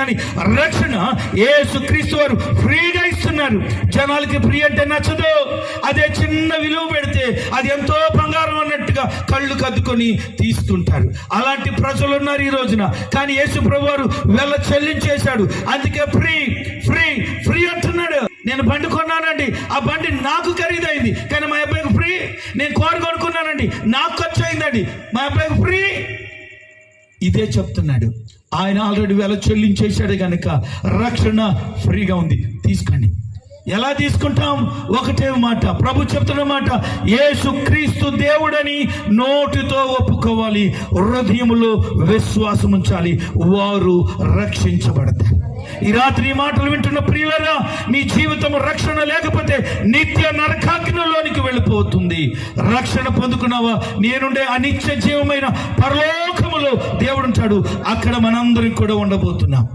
కానీ రక్షణ యేసుక్రీస్తు వారు ఫ్రీగా ఇస్తున్నారు. జనాలకి ఫ్రీ అంటే నచ్చదు. అదే చిన్న విలువ పెడితే అది ఎంతో బంగారం అన్నట్టుగా కళ్ళు కద్దుకొని తీసుకుంటారు. అలాంటి ప్రజలు ఉన్నారు ఈ రోజున. కానీ యేసు ప్రభు వారు వెళ్ళ చెల్లించేశాడు. అందుకే ఫ్రీ ఫ్రీ ఫ్రీ అంటున్నాడు. నేను బండి కొన్నానండి, ఆ బండి నాకు ఖరీదైంది, కానీ మా అబ్బాయికి ఫ్రీ. నేను కారు కొనుక్కున్నానండి, నాకు ఖర్చు అయిందండి, మా అబ్బాయికి ఫ్రీ. ఇదే చెప్తున్నాడు. ఆయన ఆల్రెడీ వెళ్ళ చెల్లించేశాడు కనుక రక్షణ ఫ్రీగా ఉంది. తీసుకోండి. ఎలా తీసుకుంటాం? ఒకటే మాట, ప్రభు చెప్తున్న మాట, యేసుక్రీస్తు దేవుడని నోటితో ఒప్పుకోవాలి, హృదయములో విశ్వాసం ఉంచాలి, వారు రక్షించబడతారు. ఈ రాత్రి ఈ మాటలు వింటున్న ప్రియులారా, మీ జీవితం రక్షణ లేకపోతే నిత్య నరకాగ్నిలోనికి వెళ్ళిపోతుంది. రక్షణ పొందుకున్నావా? నేనుండే అనిత్య జీవమైన పరలోకములో దేవుడు ఉంటాడు. అక్కడ మనందరం కూడా ఉండబోతున్నాం.